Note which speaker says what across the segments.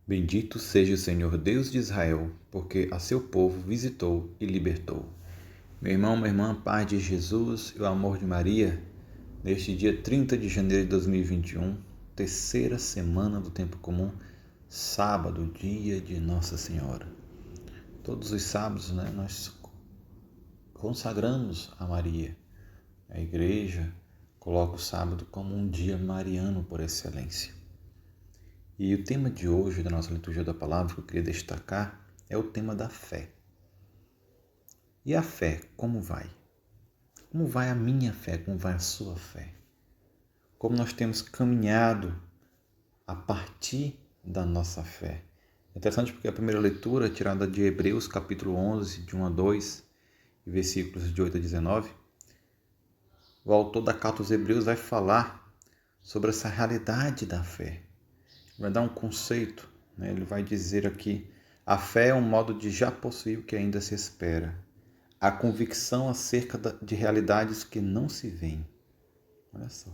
Speaker 1: Bendito seja o Senhor Deus de Israel, porque a seu povo visitou e libertou. Meu irmão, minha irmã, paz de Jesus e o amor de Maria, neste dia 30 de janeiro de 2021, terceira semana do tempo comum, sábado, dia de Nossa Senhora. Todos os sábados, nós consagramos a Maria. A igreja coloca o sábado como um dia mariano por excelência. E o tema de hoje da nossa liturgia da palavra que eu queria destacar é o tema da fé. E a fé, como vai? Como vai a minha fé? Como vai a sua fé? Como nós temos caminhado a partir da nossa fé? É interessante porque a primeira leitura, tirada de Hebreus, capítulo 11, de 1 a 2, e versículos de 8 a 19, o autor da carta aos Hebreus vai falar sobre essa realidade da fé. Vai dar um conceito, Ele vai dizer aqui: a fé é um modo de já possuir o que ainda se espera, a convicção acerca de realidades que não se veem. Olha só,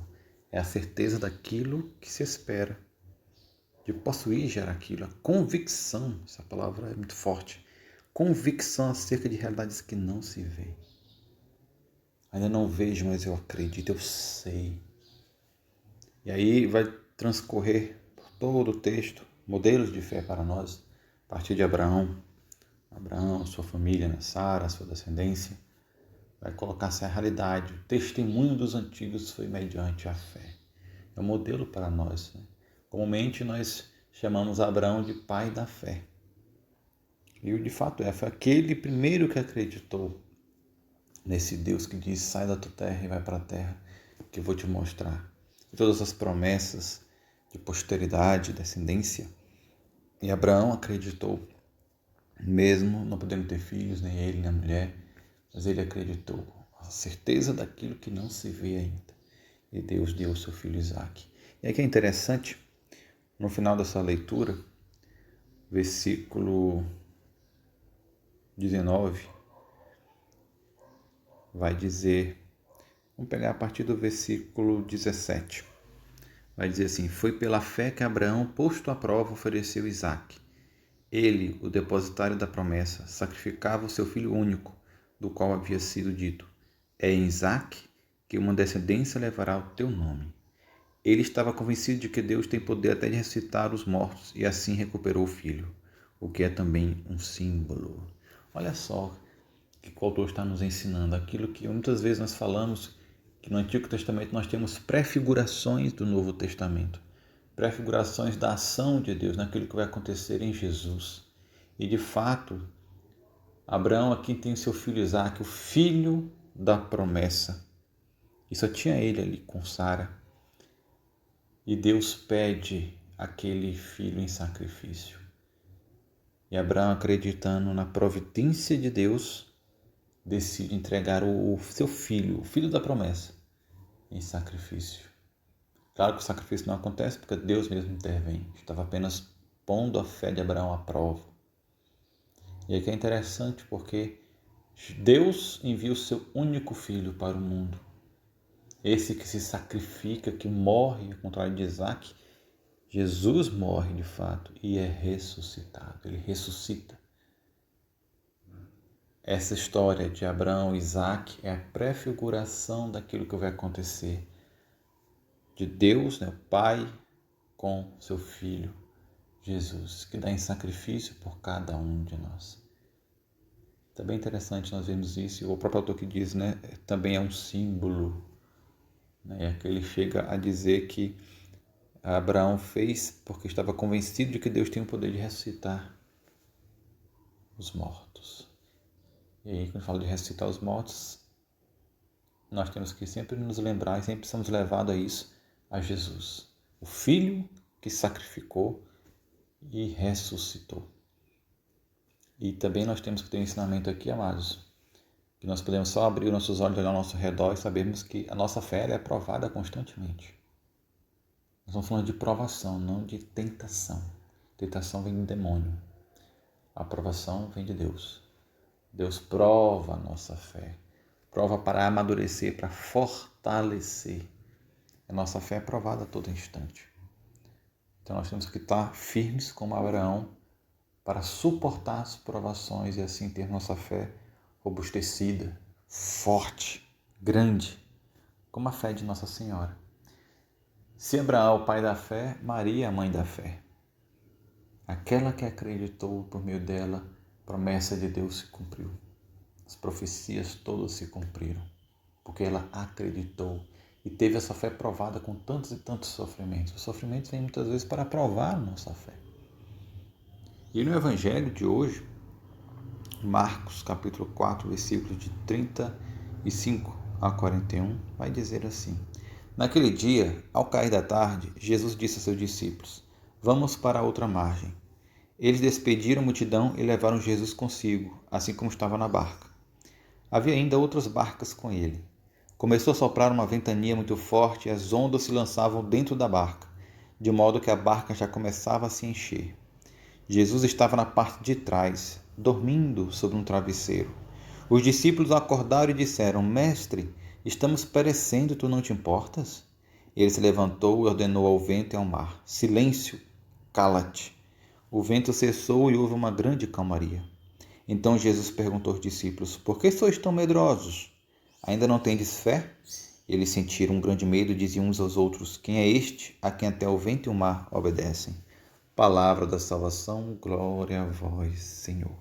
Speaker 1: é a certeza daquilo que se espera, de possuir já aquilo, a convicção, essa palavra é muito forte, convicção acerca de realidades que não se veem. Ainda não vejo, mas eu acredito, eu sei. E aí vai transcorrer por todo o texto modelos de fé para nós, a partir de Abraão, sua família, Sara, sua descendência, vai colocar-se a realidade. O testemunho dos antigos foi mediante a fé. É um modelo para nós. Comumente nós chamamos Abraão de pai da fé. E de fato foi aquele primeiro que acreditou nesse Deus que diz: sai da tua terra e vai para a terra que eu vou te mostrar. E todas as promessas de posteridade, descendência. E Abraão acreditou, mesmo não podendo ter filhos, nem ele, nem a mulher, mas ele acreditou, a certeza daquilo que não se vê ainda. E Deus deu o seu filho Isaque. E aqui é interessante, no final dessa leitura, versículo 19, vai dizer, vamos pegar a partir do versículo 17, vai dizer assim: foi pela fé que Abraão, posto à prova, ofereceu Isaque. Ele, o depositário da promessa, sacrificava o seu filho único, do qual havia sido dito: é em Isaque que uma descendência levará o teu nome. Ele estava convencido de que Deus tem poder até de ressuscitar os mortos, e assim recuperou o filho, o que é também um símbolo. Olha só que o autor está nos ensinando, aquilo que muitas vezes nós falamos, que no Antigo Testamento nós temos prefigurações do Novo Testamento, prefigurações da ação de Deus naquilo que vai acontecer em Jesus. E de fato, Abraão aqui tem seu filho Isaque, o filho da promessa. E só tinha ele ali com Sara. E Deus pede aquele filho em sacrifício. E Abraão, acreditando na providência de Deus, decide entregar o seu filho, o filho da promessa, em sacrifício. Claro que o sacrifício não acontece porque Deus mesmo intervém. Estava apenas pondo a fé de Abraão à prova. E aqui é interessante porque Deus envia o seu único filho para o mundo. Esse que se sacrifica, que morre, ao contrário de Isaque, Jesus morre de fato e é ressuscitado. Ele ressuscita. Essa história de Abraão e Isaque é a prefiguração daquilo que vai acontecer. De Deus, o Pai, com seu Filho, Jesus, que dá em sacrifício por cada um de nós. Também é interessante nós vermos isso, e o próprio autor que diz, também é um símbolo. É que ele chega a dizer que Abraão fez porque estava convencido de que Deus tem o poder de ressuscitar os mortos. E aí, quando fala de ressuscitar os mortos, nós temos que sempre nos lembrar e sempre somos levados a isso, a Jesus, o Filho que sacrificou e ressuscitou. E também nós temos que ter um ensinamento aqui, amados, que nós podemos só abrir os nossos olhos, olhar ao nosso redor e sabermos que a nossa fé é provada constantemente. Nós estamos falando de provação, não de tentação. Tentação vem do demônio. A provação vem de Deus. Deus prova a nossa fé. Prova para amadurecer, para fortalecer. A nossa fé é provada a todo instante. Então nós temos que estar firmes como Abraão para suportar as provações e assim ter nossa fé robustecida, forte, grande, como a fé de Nossa Senhora. Se Abraão é o pai da fé, Maria é a mãe da fé. Aquela que acreditou por meio dela, a promessa de Deus se cumpriu. As profecias todas se cumpriram, porque ela acreditou e teve essa fé provada com tantos e tantos sofrimentos. Os sofrimentos vêm muitas vezes para provar a nossa fé. E no Evangelho de hoje, Marcos capítulo 4, versículos de 35 a 41, vai dizer assim: Naquele dia, ao cair da tarde, Jesus disse a seus discípulos: Vamos para a outra margem. Eles despediram a multidão e levaram Jesus consigo, assim como estava na barca. Havia ainda outras barcas com ele. Começou a soprar uma ventania muito forte e as ondas se lançavam dentro da barca, de modo que a barca já começava a se encher. Jesus estava na parte de trás, dormindo sobre um travesseiro. Os discípulos acordaram e disseram: Mestre, estamos perecendo e tu não te importas? Ele se levantou e ordenou ao vento e ao mar: Silêncio, cala-te. O vento cessou e houve uma grande calmaria. Então Jesus perguntou aos discípulos: Por que sois tão medrosos? Ainda não tendes fé? Eles sentiram um grande medo e diziam uns aos outros: Quem é este a quem até o vento e o mar obedecem? Palavra da salvação, glória a vós, Senhor.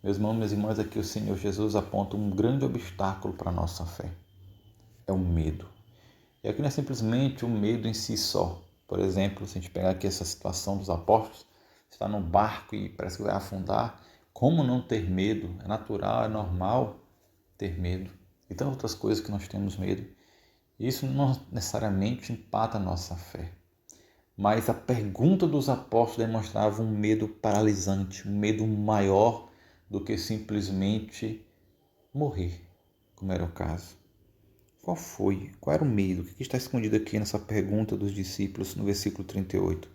Speaker 1: Meus irmãos, minhas irmãs, aqui o Senhor Jesus aponta um grande obstáculo para a nossa fé. É o medo. E aqui não é simplesmente o medo em si só. Por exemplo, se a gente pegar aqui essa situação dos apóstolos, está num barco e parece que vai afundar. Como não ter medo? É natural, é normal ter medo. E tantas outras coisas que nós temos medo. Isso não necessariamente empata a nossa fé. Mas a pergunta dos apóstolos demonstrava um medo paralisante, um medo maior do que simplesmente morrer, como era o caso. Qual foi? Qual era o medo? O que está escondido aqui nessa pergunta dos discípulos no versículo 38?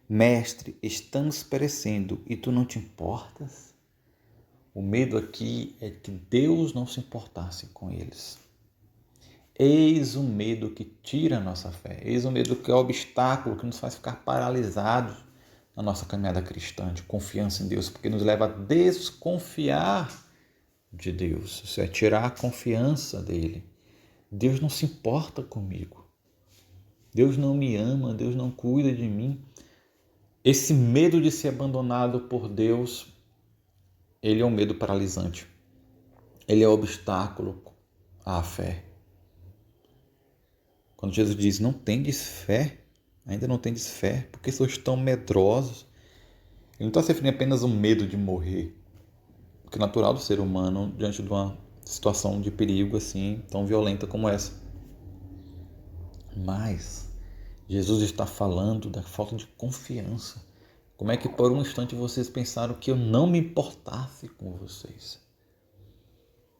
Speaker 1: Mestre, estamos perecendo e tu não te importas? O medo aqui é que Deus não se importasse com eles. Eis o medo que tira a nossa fé. Eis o medo que é o obstáculo que nos faz ficar paralisados na nossa caminhada cristã, de confiança em Deus, porque nos leva a desconfiar de Deus. Isso é tirar a confiança dele. Deus não se importa comigo. Deus não me ama, Deus não cuida de mim. Esse medo de ser abandonado por Deus, ele é um medo paralisante. Ele é um obstáculo à fé. Quando Jesus diz, não tendes fé, ainda não tendes fé, porque sois tão medrosos. Ele não está se referindo apenas ao medo de morrer, que é natural do ser humano diante de uma situação de perigo assim, tão violenta como essa. Mas Jesus está falando da falta de confiança. Como é que por um instante vocês pensaram que eu não me importasse com vocês?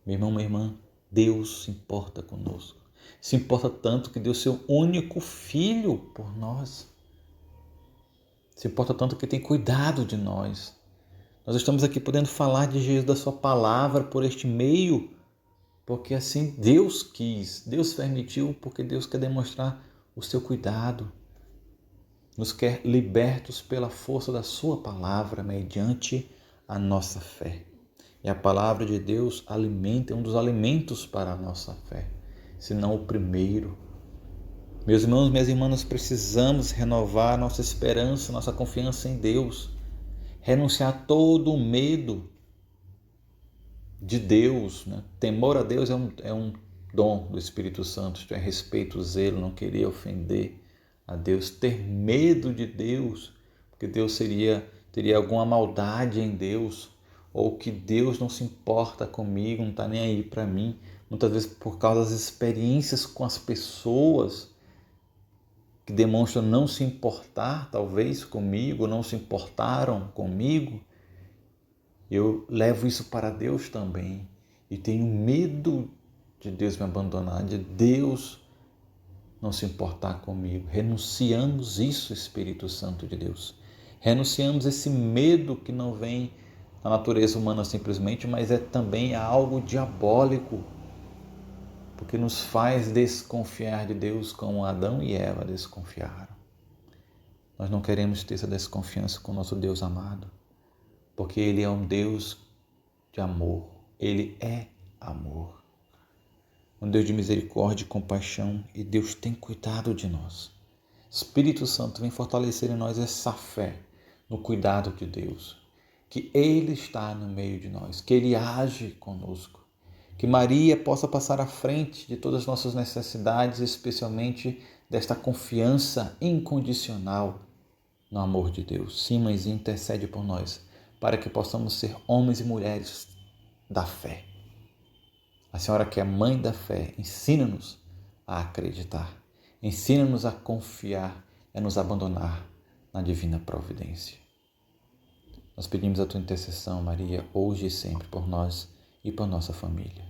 Speaker 1: Meu irmão, minha irmã, Deus se importa conosco. Se importa tanto que deu seu único filho por nós. Se importa tanto que tem cuidado de nós. Nós estamos aqui podendo falar de Jesus, da sua palavra, por este meio, porque assim Deus quis, Deus permitiu, porque Deus quer demonstrar o seu cuidado. Nos quer libertos pela força da sua palavra, mediante a nossa fé. E a palavra de Deus alimenta, é um dos alimentos para a nossa fé, se não o primeiro. Meus irmãos, minhas irmãs, nós precisamos renovar nossa esperança, nossa confiança em Deus, renunciar a todo o medo de Deus, né? Temor a Deus é um dom do Espírito Santo, isto é respeito, zelo, não querer ofender a Deus, ter medo de Deus, porque Deus teria alguma maldade em Deus, ou que Deus não se importa comigo, não está nem aí para mim, muitas vezes por causa das experiências com as pessoas que demonstram não se importar, talvez, comigo, não se importaram comigo, eu levo isso para Deus também e tenho medo de Deus me abandonar, de Deus não se importar comigo. Renunciamos isso, Espírito Santo de Deus. Renunciamos esse medo que não vem da natureza humana simplesmente, mas é também algo diabólico, porque nos faz desconfiar de Deus como Adão e Eva desconfiaram. Nós não queremos ter essa desconfiança com o nosso Deus amado, porque Ele é um Deus de amor. Ele é amor. Um Deus de misericórdia e compaixão, e Deus tem cuidado de nós. Espírito Santo, vem fortalecer em nós essa fé no cuidado de Deus, que Ele está no meio de nós, que Ele age conosco, que Maria possa passar à frente de todas as nossas necessidades, especialmente desta confiança incondicional no amor de Deus. Sim, mas intercede por nós, para que possamos ser homens e mulheres da fé. A Senhora, que é a mãe da fé, ensina-nos a acreditar, ensina-nos a confiar e a nos abandonar na divina providência. Nós pedimos a tua intercessão, Maria, hoje e sempre, por nós e por nossa família.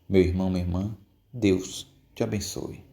Speaker 1: Meu irmão, minha irmã, Deus te abençoe.